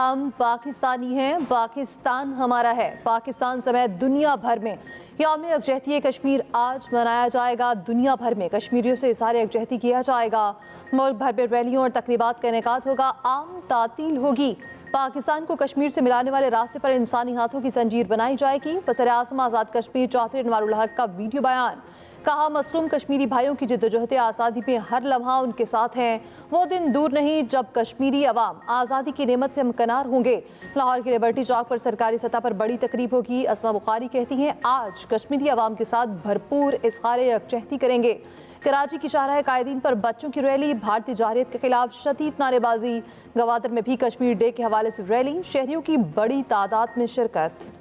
हम पाकिस्तानी हैं, पाकिस्तान हमारा है। पाकिस्तान समेत दुनिया भर में यौम यकजहती कश्मीर आज मनाया जाएगा। दुनिया भर में कश्मीरियों से इज़हार यकजहती किया जाएगा। मुल्क भर में रैलियों और तकरीबात का इनेकाद होगा। आम तातील होगी। पाकिस्तान को कश्मीर से मिलाने वाले रास्ते पर इंसानी हाथों की जंजीर बनाई जाएगी। वज़ीर आज़म आज़ाद कश्मीर चौधरी अनवारुल हक का वीडियो बयान। कहा, मसलूम कश्मीरी भाइयों की जिद्दोजहद आज़ादी में हर लम्हा उनके साथ हैं। वो दिन दूर नहीं जब कश्मीरी अवाम आज़ादी की नेमत से हमकनार होंगे। लाहौर के लिबर्टी चौक पर सरकारी सतह पर बड़ी तकरीब होगी। अस्मा बुखारी कहती हैं, आज कश्मीरी अवाम के साथ भरपूर इज़हार यकजहती करेंगे। कराची की शाहराह कायदीन पर बच्चों की रैली। भारतीय जारहियत के खिलाफ शदीद नारेबाजी। गवादर में भी कश्मीर डे के हवाले से रैली। शहरियों की बड़ी तादाद में शिरकत।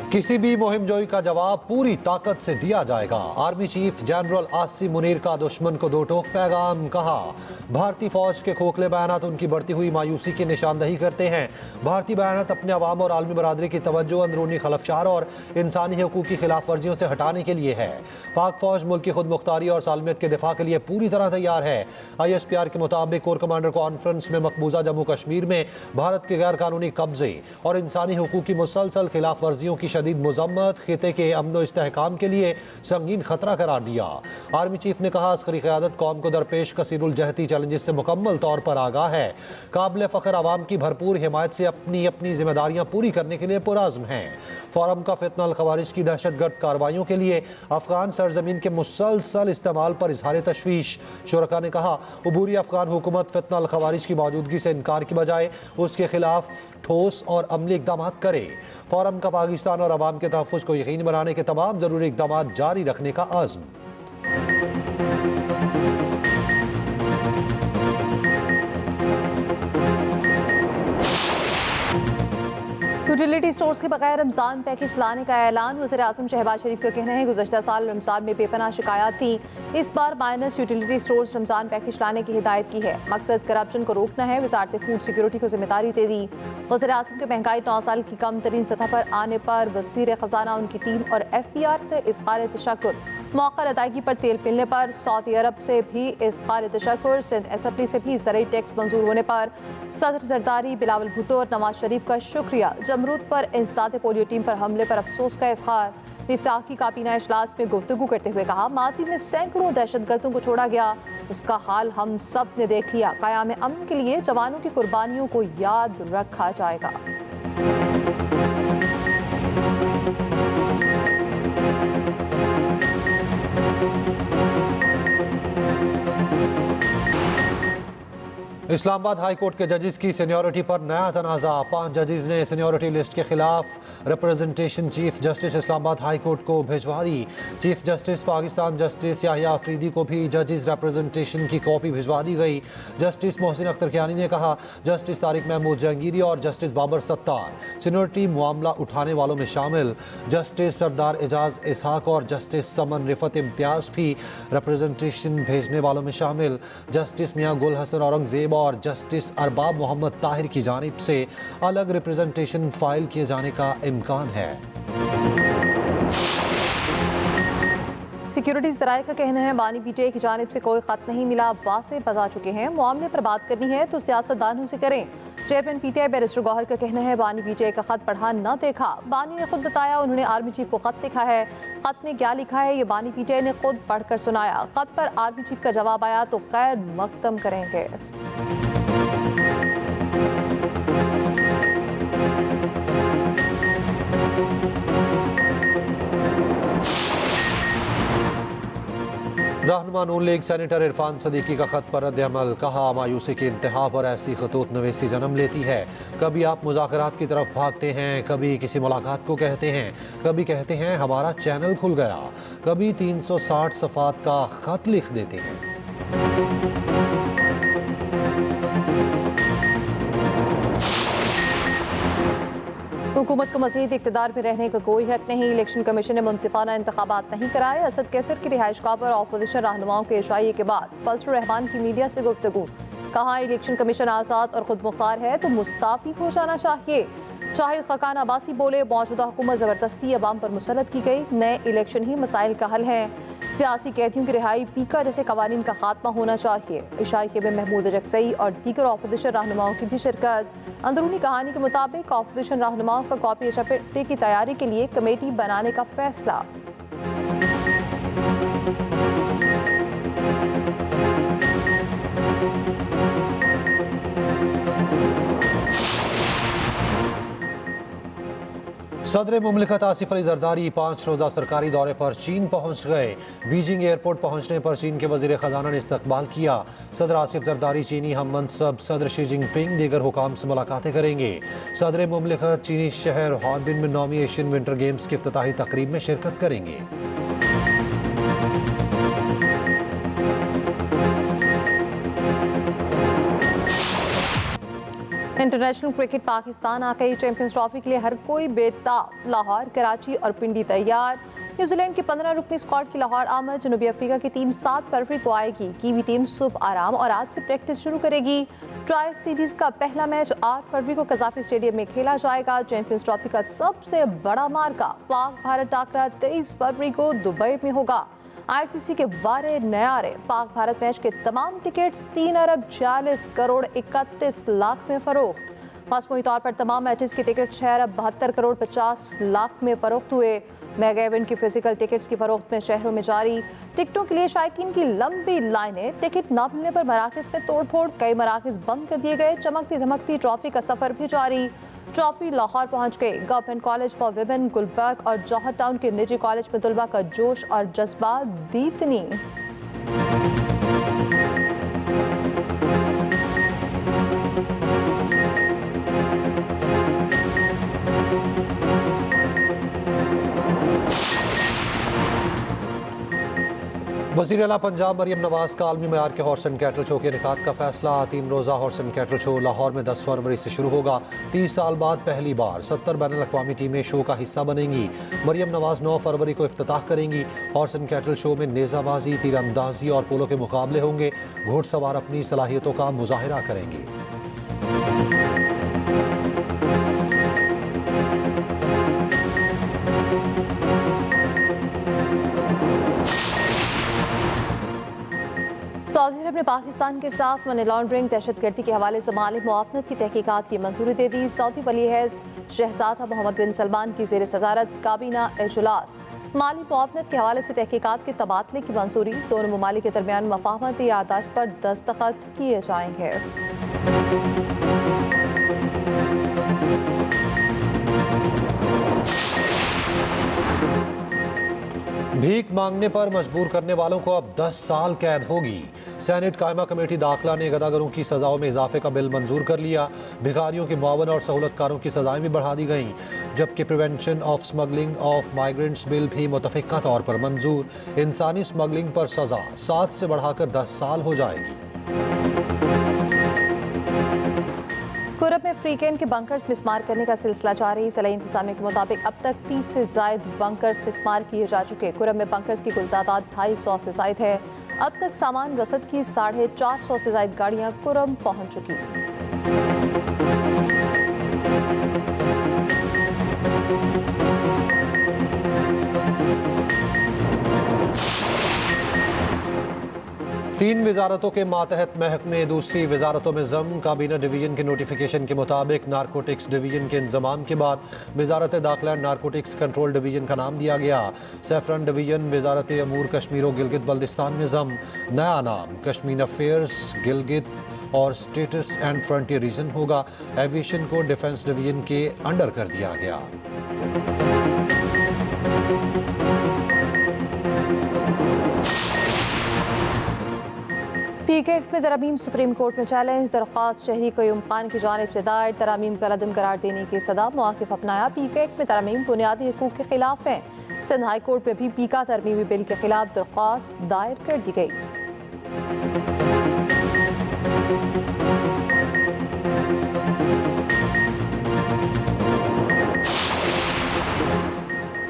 किसी भी मुहिम जोई का जवाब पूरी ताकत से दिया जाएगा। Army chief general Asim Munir का दुश्मन को दो टोक पैगाम। कहा, भारतीय फौज के खोखले बयानात उनकी बढ़ती हुई मायूसी की निशानदही करते हैं। भारतीय बयानात अपने अवाम और आलमी बरादरी की तवज्जो अंदरूनी खलफशार और इंसानी हकूक़ की खिलाफ वर्जियों से हटाने के लिए है। पाक फौज मुल्क की खुद मुख्तारी और सालमियत के दिफा के लिए पूरी तरह तैयार है। ISPR के मुताबिक कोर कमांडर कॉन्फ्रेंस में मकबूजा जम्मू कश्मीर में भारत के गैर कानूनी कब्जे और इंसानी हकूक़ की मुसलसल खिलाफ वर्जियों की शदीद मुज़म्मत खिते के अमन व इस्तेहकाम के लिए संगीन खतरा करार दिया। आर्मी चीफ ने कहा, अस्करी क़यादत कौम को दरपेश कसीरुल जहती चैलेंजेस से मुकम्मल तौर पर आगाह है। काबिल फ़ख्र आवाम की भरपूर हिमायत से अपनी अपनी जिम्मेदारियां पूरी करने के लिए पुरअज़्म हैं। फोरम का फितना अल खवारिज की दहशतगर्द कार्रवाइयों के लिए अफगान सरजमीन के मुसलसल इस्तेमाल पर इजहार तशवीश। शुरका ने कहा, उबूरी अफगान हुकूमत फितना अल खवारिज की मौजूदगी से इनकार की बजाय उसके खिलाफ ठोस और अमली इक़दाम करे। फोरम का पाकिस्तान और अवाम के तहफ़्फ़ुज़ को यकीनी बनाने के तमाम ज़रूरी इक़दाम जारी रखने का आज़्म। यूटिलिटी स्टोर्स के बगैर रमज़ान पैकेज लाने का ऐलान। वज़ीर आज़म शहबाज शरीफ का कहना है, गुज़श्ता साल रमज़ान में बेपनाह शिकायत थी। इस बार minus utility stores Ramzan package लाने की हिदायत की है। मकसद करप्शन को रोकना है। वज़ारत फूड सिक्योरिटी को जिम्मेदारी दे दी। वज़ीर आज़म के महंगाई 9 साल की कम तरीन सतह पर आने पर वज़ीर ख़जाना, उनकी टीम और FPR से इज़हार तशक्कुर। मौखर अदायगी पर तेल मिलने पर सऊदी अरब से भी इज़हार तशक्कुर। सिंध असेंबली से भी ज़रई टैक्स मंजूर होने पर सदर जरदारी, बिलावल भुट्टो और नवाज शरीफ का शुक्रिया। जमरूद पर इंसदाद पोलियो टीम पर हमले पर अफसोस का इज़हार। विफाकी काबीना इजलास में गुफ्तगू करते हुए कहा, माजी में सैकड़ों दहशतगर्दों को छोड़ा गया, उसका हाल हम सब ने देख लिया। क़याम अमन के लिए जवानों की कुर्बानियों को याद रखा जाएगा। इस्लामाबाद हाई कोर्ट के जजेस की सीनियरिटी पर नया तनाज़ा। 5 जजेस ने सीनियरिटी लिस्ट के खिलाफ representation chief justice Islamabad high court को भिजवा दी। Chief justice Pakistan justice Yahya Afridi को भी जजेस रिप्रेजेंटेशन की कॉपी भिजवा दी गई। जस्टिस मोहसिन अख्तर कियानी ने कहा, जस्टिस तारिक महमूद जहांगीरी और जस्टिस बाबर सत्तार सीनियरिटी मामला उठाने वालों में शामिल। जस्टिस सरदार एजाज इसहाक और जस्टिस समन रिफत इम्तियाज़ भी रिप्रेजेंटेशन भेजने वालों में शामिल। जस्टिस मियां गुल हसन औरंगजेब और जस्टिस अरबाब मोहम्मद ताहिर की जानिब से अलग रिप्रेजेंटेशन फाइल किए जाने का इम्कान है। सिक्योरिटी ज़राए का कहना है, बानी PTI की जानिब से कोई ख़त नहीं मिला। वासे बता चुके हैं, मामले पर बात करनी है तो सियासतदानों से करें। चेयरमैन PTI बैरिस्टर गौहर का कहना है, बानी PTI का ख़त पढ़ा न देखा। बानी ने खुद बताया उन्होंने आर्मी चीफ को ख़त लिखा है। ख़त में क्या लिखा है ये बानी PTI ने खुद पढ़कर सुनाया। ख़त पर आर्मी चीफ का जवाब आया तो खैर मकदम करेंगे। रहनुमा नून लीग सेनेटर इरफान सदीकी का खत पर रद्द अमल। कहा, मायूसी की इंतहा पर ऐसी खतूत नवीसी जन्म लेती है। कभी आप मुज़ाकरात की तरफ भागते हैं, कभी किसी मुलाकात को कहते हैं, कभी कहते हैं हमारा चैनल खुल गया, कभी 360 सफ़ात का खत लिख देते हैं। हुकूमत को मज़ीद इक़्तिदार में रहने का कोई हक नहीं। इलेक्शन कमीशन ने मुनसिफाना इंतखाबात नहीं कराए। असद कैसर की रिहाइशगाह पर अपोजिशन रहनुमाओं के इशारे के बाद फजल रहमान की मीडिया से गुफ्तगू। कहा, इलेक्शन कमीशन आज़ाद और खुद मुख्तार है तो मुस्ताफ़ी हो जाना चाहिए। शाहिद खकान अब्बासी बोले, मौजूदा हुकूमत ज़बरदस्ती अवाम पर मुसलत की गई, नए इलेक्शन ही मसाइल का हल है। सियासी कैदियों की रिहाई, पीका जैसे कवानीन का खात्मा होना चाहिए। इशाइये में महमूद रक्सई और दीगर अपोजिशन रहनुमाओं की भी शिरकत। अंदरूनी कहानी के मुताबिक अपोजिशन रहनुमाओं का कॉपी चपेटे की तैयारी के लिए कमेटी बनाने का फैसला। सदर मुमलिकत आसिफ अली जरदारी 5 रोज़ा सरकारी दौरे पर चीन पहुंच गए। बीजिंग एयरपोर्ट पहुंचने पर चीन के वज़ीर ख़जाना ने इस्तकबाल किया। सदर आसिफ जरदारी चीनी हम मनसब सदर शी जिनपिंग दीगर हुकाम से मुलाकातें करेंगे। सदर मुमलिकत चीनी शहर हार्बिन में 9वीं एशियन विंटर गेम्स की इफ्तिताही तकरीब में शिरकत करेंगे। इंटरनेशनल क्रिकेट पाकिस्तान आ गई। चैंपियंस ट्रॉफी के लिए हर कोई बेताब। लाहौर, कराची और पिंडी तैयार। न्यूजीलैंड की 15 रुकनी स्क्वाड की लाहौर आमद। जनूबी अफ्रीका की टीम 7 फरवरी को आएगी। कीवी टीम सुबह आराम और आज से प्रैक्टिस शुरू करेगी। ट्राई सीरीज का पहला मैच 8 फरवरी को कजाफी स्टेडियम में खेला जाएगा। चैंपियंस ट्रॉफी का सबसे बड़ा मार्का पाक भारत टाकरा 23 फरवरी को दुबई में होगा। आईसीसी के वारे नयारे पाक भारत मैच के तमाम टिकट्स 3 अरब 40 करोड़ 31 लाख में फरोख्त। मसमूई तौर पर तमाम मैचेस के टिकट 6 अरब 72 करोड़ 50 लाख में फरोख्त हुए। मेगा इवेंट की फिजिकल टिकट्स की फरोख्त में शहरों में जारी। टिकटों के लिए शायकीन की लंबी लाइनें। टिकट न मिलने पर मराकज़ में तोड़फोड़, कई मराकज़ बंद कर दिए गए। चमकती धमकती ट्रॉफी का सफर भी जारी। ट्रॉफी लाहौर पहुंच गई। Government college for women Gulberg और जौहर टाउन के निजी कॉलेज में तलबा का जोश और जज्बा दीतनी। वज़ीर आला पंजाब मरियम नवाज का आलमी मयार के हॉर्स एंड कैटल शो के इनेकाद का फैसला। 3 रोज़ा horse and cattle show Lahore में 10 फरवरी से शुरू होगा। 30 साल बाद पहली बार 70 बैनुल अक़वामी टीमें शो का हिस्सा बनेंगी। मरियम नवाज 9 फरवरी को इफ्तिताह करेंगी। हॉर्स एंड कैटल शो में नेज़ाबाजी, तीरंदाजी और पोलो के मुकाबले होंगे। घोड़सवार अपनी सलाहियतों का मुजाहिरा करेंगे। सऊदी अरब ने पाकिस्तान के साथ मनी लॉन्ड्रिंग, दहशतगर्दी के हवाले से माली मुआवनत की तहकीकात की मंजूरी दे दी। सऊदी वलीअहद शहजादा मोहम्मद बिन सलमान की ज़ेर सदारत काबीना इजलास। माली मुआवनत के हवाले से तहकीकात के तबादले की मंजूरी। दोनों ममालिक के दरमियान मफाहमती यादाश्त पर दस्तखत किए जाएंगे। भीख मांगने पर मजबूर करने वालों को अब 10 साल कैद होगी। सेनेट कायमा कमेटी दाखिला ने गदागरों की सजाओं में इजाफे का बिल मंजूर कर लिया। भिखारियों के मुआवन और सहूलतकारों की सजाएं भी बढ़ा दी गईं। जबकि prevention of smuggling of migrants bill भी मुतफ़िक़ा तौर पर मंजूर। इंसानी स्मगलिंग पर सजा 7 से बढ़ाकर 10 साल हो जाएगी। कुरब में फ्रीकेन के बंकर्स मिसमार करने का सिलसिला जारी। सलाई इंतजामिया के मुताबिक अब तक 30 से जायद बंकर्स मिसमार किए जा चुके। कुरब में बंकर्स की कुल तादाद 250 से जायद है। अब तक सामान रसद की 450 से जायद गाड़ियां कुरब पहुंच चुकी। तीन वजारतों के मातहत महकमे, दूसरी वजारतों में जम। काबीना डिवीजन के नोटिफिकेशन के मुताबिक नारकोटिक्स डिवीजन के इंजमाम के बाद वजारत दाखिला नारकोटिक्स कंट्रोल डिवीजन का नाम दिया गया। सैफरन डिवीजन वजारत अमूर कश्मीर और गिलगित बल्दिस्तान में जम। नया नाम कश्मीर अफेयर्स गिलगित और स्टेटस एंड फ्रंटियर रीजन होगा। एविएशन को डिफेंस डिवीजन के अंडर कर दिया गया। पीके एक्ट में तरमीम सुप्रीम कोर्ट में चैलेंज। दरख्वास्त शहरी क़य्यूम खान की जानिब से दायर। तरमीम का लदम करार देने की सदा मौक़िफ़ अपनाया। पीके एक्ट में तरमीम बुनियादी हकूक़ के खिलाफ है। सिंध हाई कोर्ट में भी पीका तरमीमी बिल के खिलाफ दरख्वास्त दायर कर दी गई।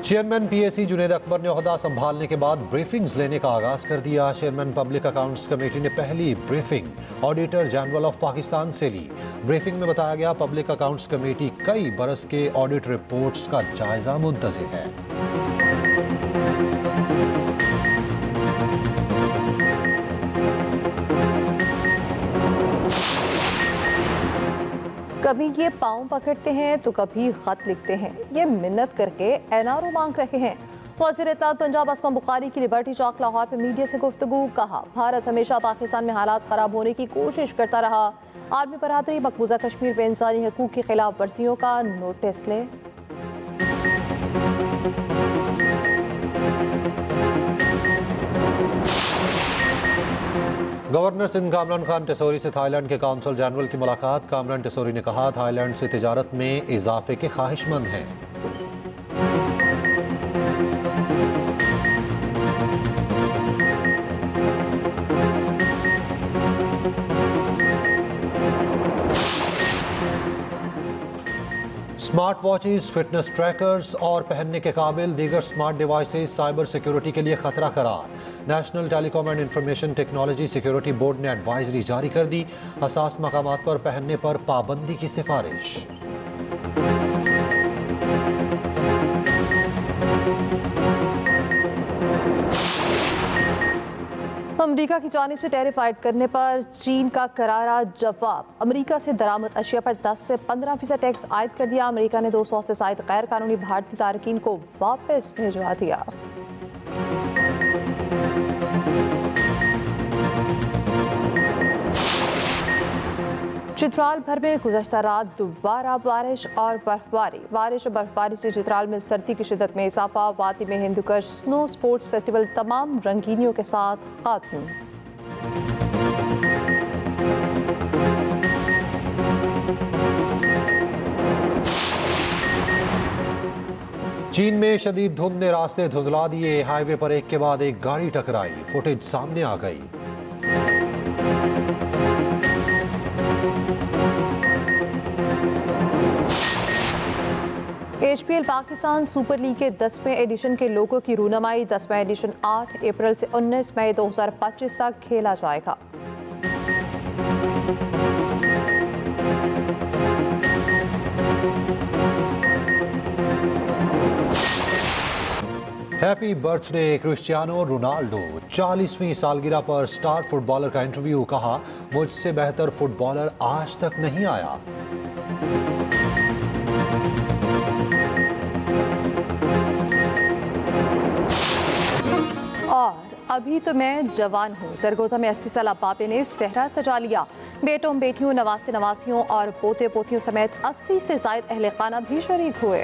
चेयरमैन पीएसी जुनेद अकबर ने ओहदा संभालने के बाद ब्रीफिंग्स लेने का आगाज कर दिया। चेयरमैन पब्लिक अकाउंट्स कमेटी ने पहली briefing auditor general of Pakistan से ली। ब्रीफिंग में बताया गया पब्लिक अकाउंट्स कमेटी कई बरस के ऑडिट रिपोर्ट्स का जायजा मुंतज़िर है। कभी ये पाँव पकड़ते हैं तो कभी खत लिखते हैं, ये मिन्नत करके एनआरओ मांग रहे हैं। वज़ीर इत्तेहाद पंजाब असमा बुखारी की लिबर्टी चौक लाहौर में मीडिया से गुफ्तगू। कहा, भारत हमेशा पाकिस्तान में हालात ख़राब होने की कोशिश करता रहा। आर्मी बरदरी मकबूजा कश्मीर में इंसानी हकूक़ की खिलाफ वर्जियों का नोटिस ले। गवर्नर सिंध कामरान खान टेसोरी से थाईलैंड के काउंसल जनरल की मुलाकात। कामरान टेसोरी ने कहा, थाईलैंड से तिजारत में इजाफे के ख्वाहिशमंद हैं। स्मार्ट वॉचेस, फिटनेस ट्रैकर्स और पहनने के काबिल दीगर स्मार्ट डिवाइसेस साइबर सिक्योरिटी के लिए खतरा करार। National telecom and information technology security board ने एडवाइजरी जारी कर दी। हसास मकामात पर पहनने पर पाबंदी की सिफारिश। अमेरिका की जानिब से टैरिफ आयद करने पर चीन का करारा जवाब। अमेरिका से दरामद अशिया पर 10 से 15% टैक्स आयद कर दिया। अमेरिका ने 200 से जायद गैर कानूनी भारतीय तारकीन को वापस भिजवा दिया। चित्राल भर में गुज़श्ता रात दोबारा बारिश और बर्फबारी से चित्राल में सर्दी की शिद्दत में इजाफा। वादी में हिंदुकुश स्नो स्पोर्ट्स फेस्टिवल तमाम रंगीनियों के साथ खात्मा। चीन में शदीद धुंध ने रास्ते धुंधला दिए। हाईवे पर एक के बाद एक गाड़ी टकराई, फुटेज सामने आ गई। एचपीएल पाकिस्तान सुपर लीग के 10वें एडिशन के लोगों की रूनमाई। 10वां एडिशन 8 अप्रैल से 19 मई 2025 तक खेला जाएगा। Happy birthday Cristiano Ronaldo. 40वीं सालगिरह पर स्टार फुटबॉलर का इंटरव्यू। कहा, मुझसे बेहतर फुटबॉलर आज तक नहीं आया। और अभी तो मैं जवान हूँ। सरगोधा में 80 साल बापे ने सहरा सजा लिया। बेटों बेटियों, नवासे नवासियों और पोते पोतियों समेत 80 से जायद अहले खाना भी शरीक हुए।